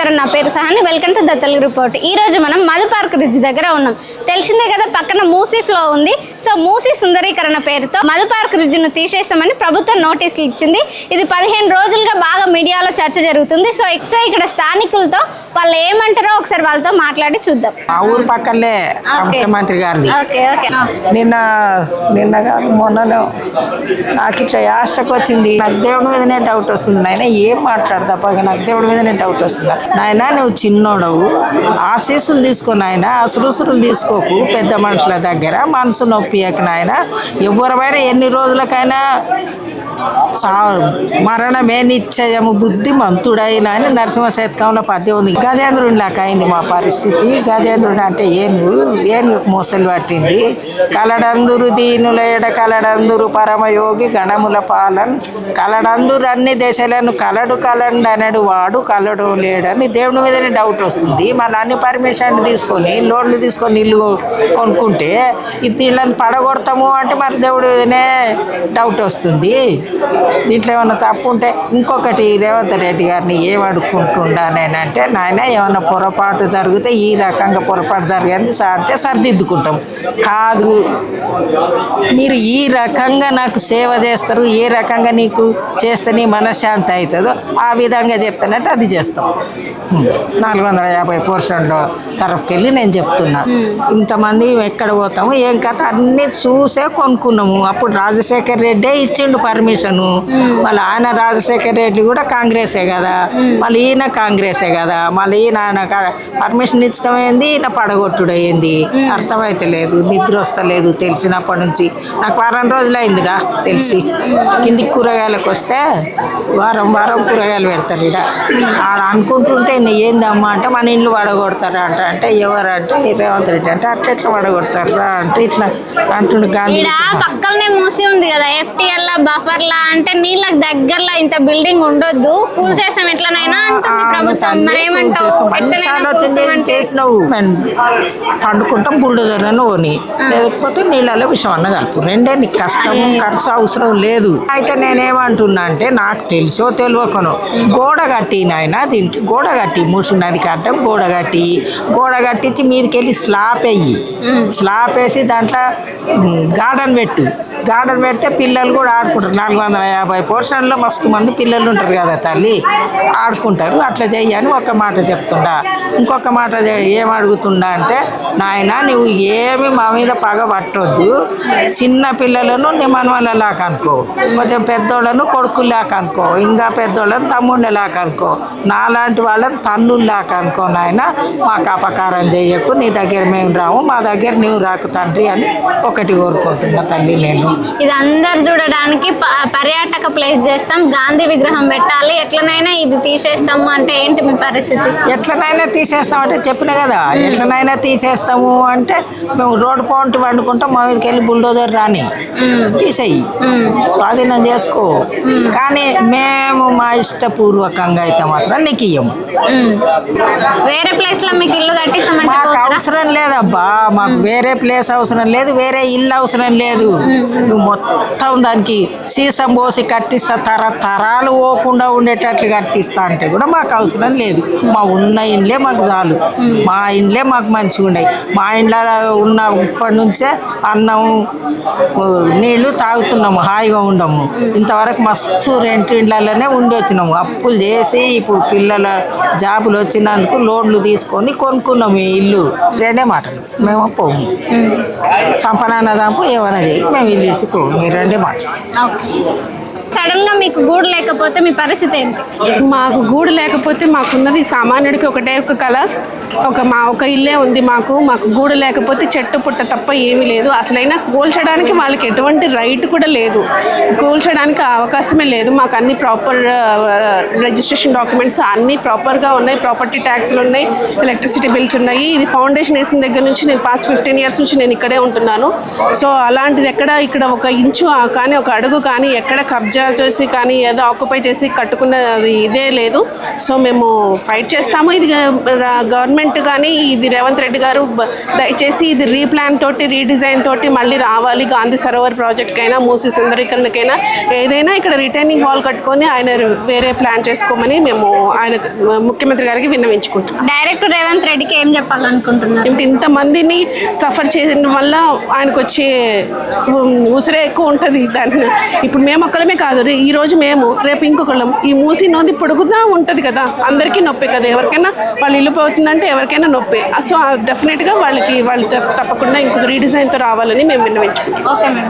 నమస్కారం, నా పేరు Sahani. Welcome to the Telugu report. ఈ రోజు మనం మధు పార్క్ బ్రిడ్జ్ దగ్గర ఉన్నాం. తెలిసిందే కదా, పక్కన మూసీ ఫ్లో ఉంది. సో మూసీ సుందరీకరణ పేరుతో మధు పార్క్ బ్రిడ్జ్ను తీసేస్తామని ప్రభుత్వం నోటీసులు ఇచ్చింది. ఇది 15 రోజులుగా బాగా మీడియాలో చర్చ జరుగుతుంది. సో ఇక్కడ స్థానికులతో వాళ్ళు ఏమంటారో ఒకసారి వాళ్ళతో మాట్లాడి చూద్దాం. ఆ ఊరు పక్కనే ముఖ్యమంత్రి గారిది. నిన్న కాదు మొన్నలో నాకు ఇట్లా యాస్టకు వచ్చింది. నాకు దేవుడి మీదనే డౌట్ వస్తుంది. నాయన ఏం మాట్లాడతా పక్క నాకు దేవుడి మీదనే డౌట్ వస్తుంది. నాయన నువ్వు చిన్నోడవు, ఆశీస్సులు తీసుకో నాయన, అసురుసులు తీసుకోకు పెద్ద మనుషుల దగ్గర. మనసు నొప్పియకు నాయన. ఎవరైనా ఎన్ని రోజులకైనా మరణమే నిశ్చయము బుద్ధిమంతుడైన అని నరసింహ శతకంలో పద్యం ఉంది. గజేంద్రునిలాగా అయింది మా పరిస్థితి. గజేంద్రుడు అంటే ఏను మోసలు పట్టింది. కలడందురు దీనుల ఎడ కలడందురు పరమయోగి గణముల పాలన్ కలడందురు అన్ని దశలను కలండనడు వాడు కలడు లేడని దేవుని మీదనే డౌట్ వస్తుంది. మళ్ళీ అన్ని పర్మిషన్ తీసుకొని లోన్లు తీసుకొని ఇల్లు కొనుక్కుంటే వీళ్ళని పడగొడతాము అంటే మరి దేవుడి మీదనే డౌట్ వస్తుంది. దీంట్లో ఏమన్నా తప్పు ఉంటే ఇంకొకటి రేవంత్ రెడ్డి గారిని ఏమడుకుంటుండానంటే, నాయన ఏమన్నా పొరపాటు జరిగితే ఈ రకంగా పొరపాటు జరిగింది అంటే సరిదిద్దుకుంటాం. కాదు మీరు ఈ రకంగా నాకు సేవ చేస్తారు, ఏ రకంగా నీకు చేస్తే నీ మనశ్శాంతి అవుతుందో ఆ విధంగా చెప్తానంటే అది చేస్తాం. 450% తరఫుకి వెళ్ళి నేను చెప్తున్నా. ఇంతమంది ఎక్కడ పోతాము ఏం కథ అన్నీ చూసే కొనుక్కున్నాము. అప్పుడు రాజశేఖర రెడ్డే ఇచ్చిండు పర్మిషను. మళ్ళీ ఆయన రాజశేఖర రెడ్డి కూడా కాంగ్రెసే కదా, మళ్ళీ ఈయన కాంగ్రెసే కదా, మళ్ళీ ఈయన పర్మిషన్ ఇచ్చకమైంది, ఈయన పడగొట్టుడు అయ్యింది. అర్థమైతే లేదు, నిద్ర వస్తలేదు తెలిసినప్పటి నుంచి. నాకు 4 రోజులు అయిందిరా తెలిసి. కిందికి కూరగాయలకు వస్తే వారం కూరగాయలు పెడతారు ఇక్కడ. ఆడ అనుకుంటుంటే ఏందమ్మా అంటే మన ఇండ్లు పడగొడతారా అంటే ఎవరంటే రేవంత్ రెడ్డి అంటే అట్లా పడగొడతారా అంటే ఇట్లా అంటుండే. గాంధీ పక్కనే మూసి ఉంది కదా, FTL బఫర్లా అంటే నీళ్ళకి దగ్గరలో ఇంత బిల్డింగ్ ఉండొద్దు, కూల్ చేస్తాం ఎట్లనైనా అంటుంది ప్రభుత్వం. చేసినావు పండుకుంటాం బుల్డోజర్ అని ఓని, లేకపోతే నీళ్ళలో విషం అన్న కలుపు. రెండే నీకు కష్టము ఖర్చు అవసరం లేదు. అయితే నేనేమంటున్నా అంటే నాకు తెలుసో తెలియకనో గోడ కట్టి నాయన, దీనికి గోడ కట్టి మూసున్నది కట్టం గోడ కట్టించి మీదకి వెళ్ళి స్లాబ్ వేసి దాంట్లో గార్డెన్ పెడితే పిల్లలు కూడా ఆడుకుంటారు. 450% మస్తు మంది పిల్లలు ఉంటారు కదా తల్లి, ఆడుకుంటారు. అట్లా చెయ్యని ఒక మాట చెప్తుండా. ఇంకొక మాట ఏమడుగుతుండా అంటే, నాయన నువ్వు ఏమి మా మీద పగ పట్టొద్దు. చిన్న పిల్లలను నీ మనవళ్ళలాగా అనుకో, కొంచెం పెద్దోళ్ళను కొడుకులాగా అనుకో, ఇంకా పెద్దోళ్ళని తమ్ముళ్ళలాగా అనుకో, నాలాంటి వాళ్ళని తల్లులాగా అనుకో. నాయన మాకు అపకారం చేయకు, నీ దగ్గర మేము రాము, మా దగ్గర నువ్వు రాకు తండ్రి అని ఒకటి కోరుకుంటున్నా తల్లి. నేను ఇది అందరు చూడడానికి పర్యాటక ప్లేస్ చేస్తాం, గాంధీ విగ్రహం పెట్టాలి, ఎట్లనైనా ఇది తీసేస్తాము అంటే ఏంటి మీ పరిస్థితి? ఎట్లనైనా తీసేస్తాం అంటే చెప్పిన కదా, ఎట్లనైనా తీసేస్తాము అంటే మేము రోడ్డు పాయింట్ వండుకుంటాం, మా మీదకి వెళ్ళి బుల్డోజర్ రాని తీసేయి, స్వాధీనం చేసుకో. కానీ మేము మా ఇష్టపూర్వకంగా అయితే మాత్రం నీకు ఇయ్యము. వేరే ప్లేస్ లో మీకు ఇల్లు కట్టిస్తామంటే మాకు అవసరం లేదబ్బా, మాకు వేరే ప్లేస్ అవసరం లేదు, వేరే ఇల్లు అవసరం లేదు. నువ్వు మొత్తం దానికి సీసం పోసి కట్టిస్తా, తరాలు పోకుండా ఉండేటట్లు కట్టిస్తా అంటే కూడా మాకు అవసరం లేదు. మా ఉన్న ఇండ్లే మాకు చాలు, మా ఇండ్లే మాకు మంచిగా ఉన్నాయి. మా ఇంట్లో ఉన్న ఇప్పటి నుంచే అన్నం నీళ్లు తాగుతున్నాము, హాయిగా ఉండము. ఇంతవరకు మస్తు రెంట్ ఇండ్లలోనే ఉండి వచ్చినాము. అప్పులు చేసి ఇప్పుడు పిల్లల జాబులు వచ్చినందుకు లోన్లు తీసుకొని కొనుక్కున్నాము ఈ ఇల్లు. రెండే మాటలు, మేము పోము. సంపన్న దాంపు ఏమైనా చేయి, మేము ఇల్లు వేసి పోము. మీరు రెండే మాటలు. సడన్ గా మీకు గూడు లేకపోతే మీ పరిస్థితి ఏంటి? మాకు గూడు లేకపోతే మాకున్నది సామాన్యుడికి ఒకటే ఒక కళ, ఒక ఇల్లే ఉంది. మాకు గూడు లేకపోతే చెట్టు పుట్ట తప్ప ఏమీ లేదు. అసలైనా కూల్చడానికి వాళ్ళకి ఎటువంటి రైట్ కూడా లేదు, కూల్చడానికి అవకాశమే లేదు. మాకు అన్ని ప్రాపర్ రిజిస్ట్రేషన్ డాక్యుమెంట్స్ అన్నీ ప్రాపర్గా ఉన్నాయి, ప్రాపర్టీ ట్యాక్స్లు ఉన్నాయి, ఎలక్ట్రిసిటీ బిల్స్ ఉన్నాయి. ఇది ఫౌండేషన్ వేసిన దగ్గర నుంచి నేను పాస్ట్ 15 years నుంచి నేను ఇక్కడే ఉంటున్నాను. సో అలాంటిది ఎక్కడ ఇక్కడ ఒక ఇంచు కానీ ఒక అడుగు కానీ ఎక్కడ కబ్జా కబ్జా చేసి కానీ ఏదో ఆక్యుపై చేసి కట్టుకున్నది ఇదే లేదు. సో మేము ఫైట్ చేస్తాము. ఇది గవర్నమెంట్ కానీ ఇది రేవంత్ రెడ్డి గారు దయచేసి ఇది రీప్లాన్ తోటి రీడిజైన్ తోటి మళ్ళీ రావాలి. గాంధీ సరోవర్ ప్రాజెక్ట్కైనా మూసీ సుందరీకరణకైనా ఏదైనా ఇక్కడ రిటైనింగ్ వాల్ కట్టుకొని ఆయన వేరే ప్లాన్ చేసుకోమని మేము ఆయన ముఖ్యమంత్రి గారికి విన్నవించుకుంటున్నాం. డైరెక్ట్ రేవంత్ రెడ్డికి ఏం చెప్పాలనుకుంటున్నారు? ఇప్పుడు ఇంతమందిని సఫర్ చేయడం వల్ల ఆయనకు వచ్చే ఉసిరే ఎక్కువ ఉంటుంది. దాన్ని ఇప్పుడు మేము ఒక్కలమే కాదు, ఈరోజు మేము రేపు ఇంకొకళ్ళం. ఈ మూసి నది పొడుగుదా ఉంటుంది కదా, అందరికీ నొప్పి కదా. ఎవరికైనా వాళ్ళు ఇల్లు పోతుందంటే ఎవరికైనా నొప్పి. సో డెఫినెట్గా వాళ్ళు తప్పకుండా ఇంకొక రీడిజైన్తో రావాలని మేము విన్నవించుకుంటాం. Okay madam.